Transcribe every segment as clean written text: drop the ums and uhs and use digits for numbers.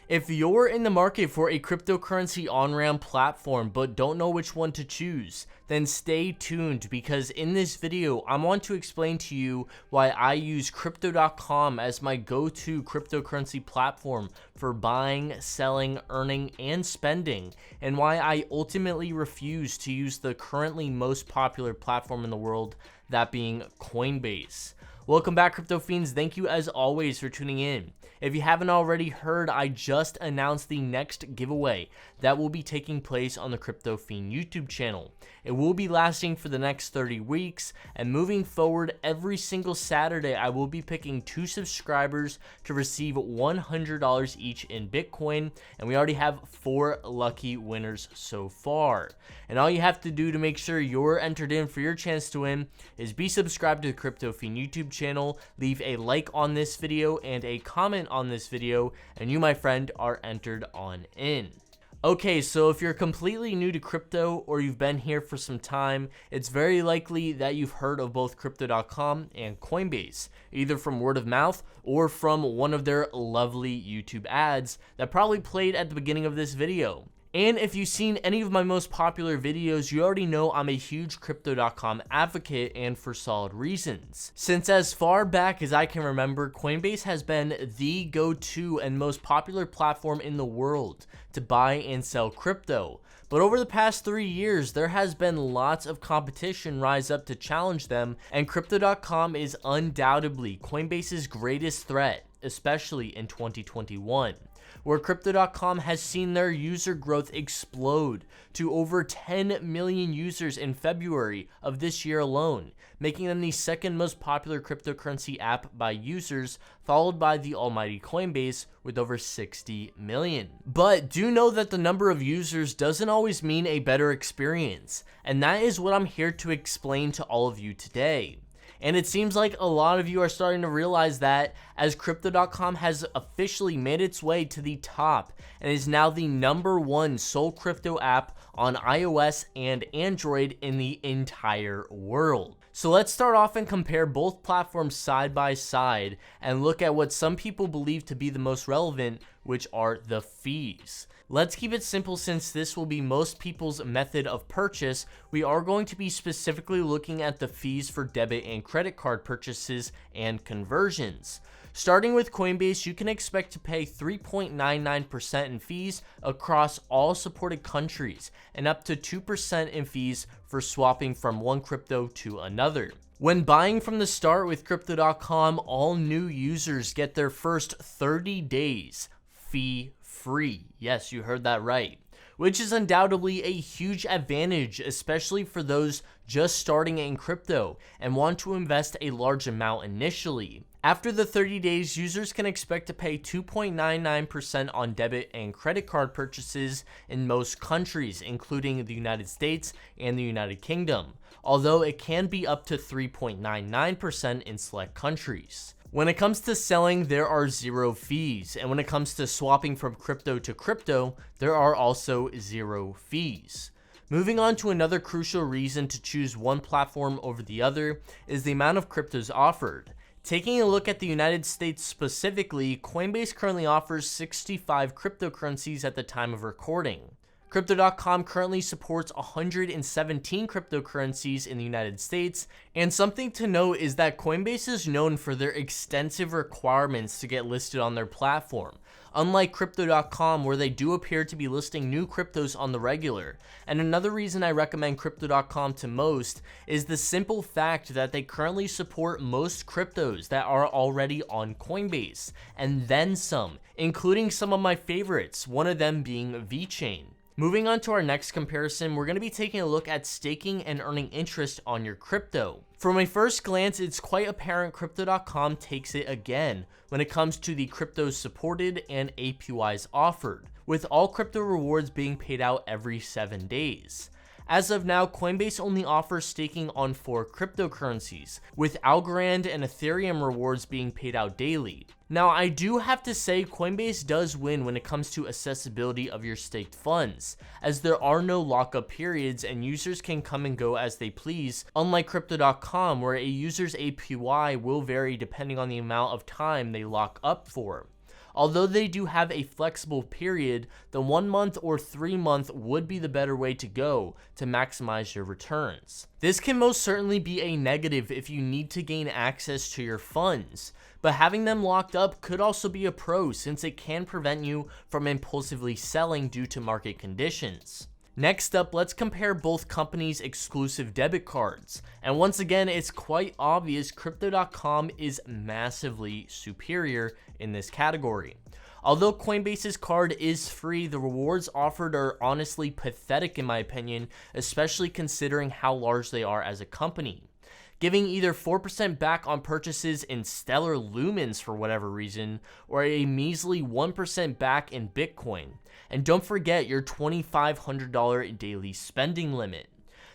If you're in the market for a cryptocurrency on-ramp platform but don't know which one to choose, then stay tuned because in this video, I want to explain to you why I use crypto.com as my go-to cryptocurrency platform for buying, selling, earning, and spending, and why I ultimately refuse to use the currently most popular platform in the world, that being Coinbase. Welcome back, crypto fiends. Thank you as always for tuning in. If you haven't already heard, I just announced the next giveaway that will be taking place on the Crypto Fiend YouTube channel. It will be lasting for the next 30 weeks, and moving forward, every single Saturday, I will be picking 2 subscribers to receive $100 each in Bitcoin, and we already have 4 lucky winners so far. And all you have to do to make sure you're entered in for your chance to win is be subscribed to the Crypto Fiend YouTube channel, leave a like on this video and a comment on this video, and you, my friend, are entered on in. Okay, so if you're completely new to crypto or you've been here for some time, it's very likely that you've heard of both crypto.com and Coinbase, either from word of mouth or from one of their lovely YouTube ads that probably played at the beginning of this video. And if you've seen any of my most popular videos, you already know I'm a huge crypto.com advocate, and for solid reasons. Since as far back as I can remember, Coinbase has been the go-to and most popular platform in the world to buy and sell crypto. But over the past 3 years, there has been lots of competition rise up to challenge them, and crypto.com is undoubtedly Coinbase's greatest threat, especially in 2021. Where crypto.com has seen their user growth explode to over 10 million users in February of this year alone, making them the second most popular cryptocurrency app by users, followed by the almighty Coinbase with over 60 million. But do know that the number of users doesn't always mean a better experience, and that is what I'm here to explain to all of you today. And it seems like a lot of you are starting to realize that, as crypto.com has officially made its way to the top and is now the #1 sole crypto app on iOS and Android in the entire world. So let's start off and compare both platforms side by side and look at what some people believe to be the most relevant, which are the fees. Let's keep it simple since this will be most people's method of purchase. We are going to be specifically looking at the fees for debit and credit card purchases and conversions. Starting with Coinbase, you can expect to pay 3.99% in fees across all supported countries and up to 2% in fees for swapping from one crypto to another. When buying from the start with crypto.com, all new users get their first 30 days fee-free. Yes, you heard that right. Which is undoubtedly a huge advantage, especially for those just starting in crypto and want to invest a large amount initially. After the 30 days, users can expect to pay 2.99% on debit and credit card purchases in most countries, including the United States and the United Kingdom, although it can be up to 3.99% in select countries. When it comes to selling, there are 0 fees, and when it comes to swapping from crypto to crypto, there are also 0 fees. Moving on to another crucial reason to choose one platform over the other is the amount of cryptos offered. Taking a look at the United States specifically, Coinbase currently offers 65 cryptocurrencies at the time of recording. Crypto.com currently supports 117 cryptocurrencies in the United States, and something to note is that Coinbase is known for their extensive requirements to get listed on their platform, unlike crypto.com where they do appear to be listing new cryptos on the regular. And another reason I recommend crypto.com to most is the simple fact that they currently support most cryptos that are already on Coinbase, and then some, including some of my favorites, one of them being vechain. Moving on to our next comparison, we're going to be taking a look at staking and earning interest on your crypto. From a first glance, it's quite apparent crypto.com takes it again when it comes to the cryptos supported and APYs offered, with all crypto rewards being paid out every 7 days. As of now, Coinbase only offers staking on 4 cryptocurrencies, with Algorand and Ethereum rewards being paid out daily. Now, I do have to say Coinbase does win when it comes to accessibility of your staked funds, as there are no lockup periods and users can come and go as they please, unlike Crypto.com where a user's APY will vary depending on the amount of time they lock up for. Although they do have a flexible period, the 1 month or 3 month would be the better way to go to maximize your returns. This can most certainly be a negative if you need to gain access to your funds, but having them locked up could also be a pro since it can prevent you from impulsively selling due to market conditions. Next up, let's compare both companies' exclusive debit cards. And once again, it's quite obvious crypto.com is massively superior in this category. Although Coinbase's card is free, the rewards offered are honestly pathetic in my opinion, especially considering how large they are as a company. Giving either 4% back on purchases in stellar lumens for whatever reason, or a measly 1% back in Bitcoin. And don't forget your $2,500 daily spending limit.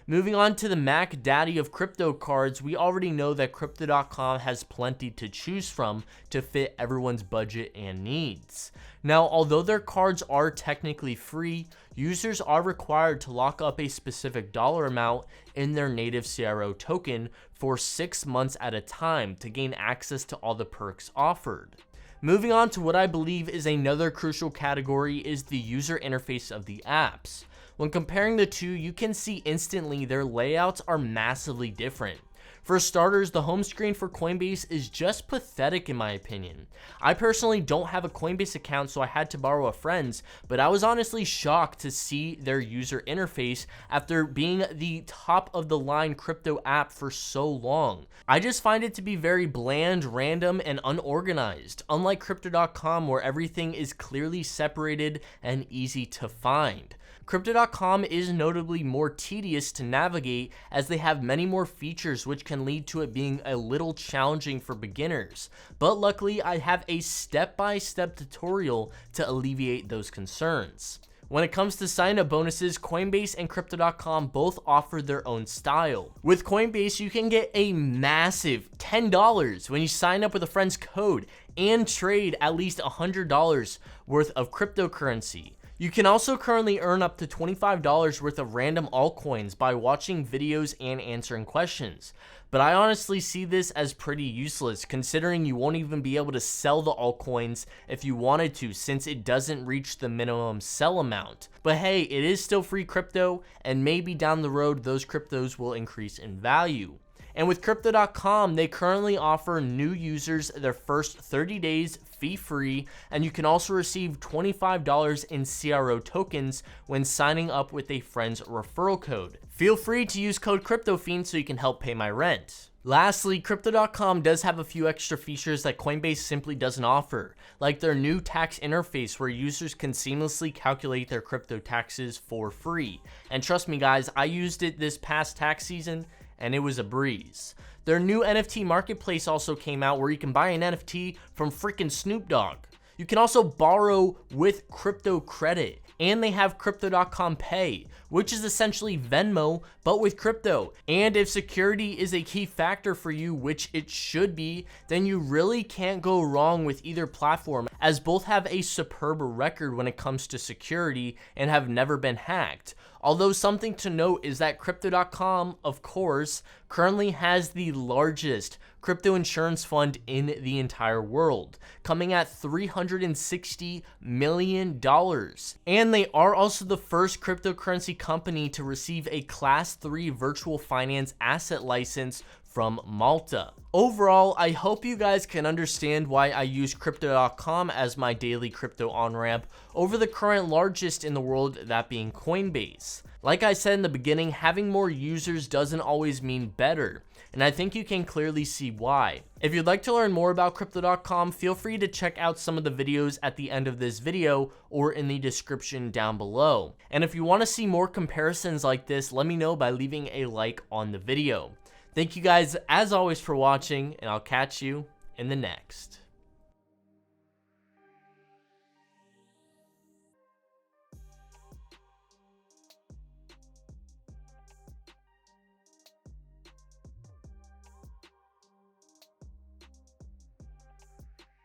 Moving on to the Mac Daddy of crypto cards, we already know that Crypto.com has plenty to choose from to fit everyone's budget and needs. Now, although their cards are technically free, users are required to lock up a specific dollar amount in their native CRO token for 6 months at a time to gain access to all the perks offered. Moving on to what I believe is another crucial category is the user interface of the apps. When comparing the two, you can see instantly their layouts are massively different. For starters, the home screen for Coinbase is just pathetic in my opinion. I personally don't have a Coinbase account, so I had to borrow a friend's, but I was honestly shocked to see their user interface after being the top of the line crypto app for so long. I just find it to be very bland, random, and unorganized, unlike Crypto.com where everything is clearly separated and easy to find. Crypto.com is notably more tedious to navigate as they have many more features which can lead to it being a little challenging for beginners, but luckily I have a step-by-step tutorial to alleviate those concerns. When it comes to sign-up bonuses, Coinbase and Crypto.com both offer their own style. With Coinbase, you can get a massive $10 when you sign up with a friend's code and trade at least $100 worth of cryptocurrency. You can also currently earn up to $25 worth of random altcoins by watching videos and answering questions. But I honestly see this as pretty useless considering you won't even be able to sell the altcoins if you wanted to since it doesn't reach the minimum sell amount. But hey, it is still free crypto and maybe down the road those cryptos will increase in value. And with Crypto.com, they currently offer new users their first 30 days fee-free, and you can also receive $25 in CRO tokens when signing up with a friend's referral code. Feel free to use code CryptoFiend so you can help pay my rent. Lastly, Crypto.com does have a few extra features that Coinbase simply doesn't offer, like their new tax interface where users can seamlessly calculate their crypto taxes for free. And trust me guys, I used it this past tax season, and it was a breeze. Their new NFT marketplace also came out where you can buy an NFT from freaking Snoop Dogg. You can also borrow with crypto credit, and they have Crypto.com Pay, which is essentially Venmo, but with crypto. And if security is a key factor for you, which it should be, then you really can't go wrong with either platform, as both have a superb record when it comes to security and have never been hacked. Although something to note is that Crypto.com, of course, currently has the largest crypto insurance fund in the entire world, coming at $360 million. And they are also the first cryptocurrency company to receive a Class 3 virtual finance asset license from Malta. Overall, I hope you guys can understand why I use Crypto.com as my daily crypto on-ramp over the current largest in the world, that being Coinbase. Like I said in the beginning, having more users doesn't always mean better, and I think you can clearly see why. If you'd like to learn more about Crypto.com, feel free to check out some of the videos at the end of this video or in the description down below. And if you want to see more comparisons like this, let me know by leaving a like on the video. Thank you guys as always for watching, and I'll catch you in the next.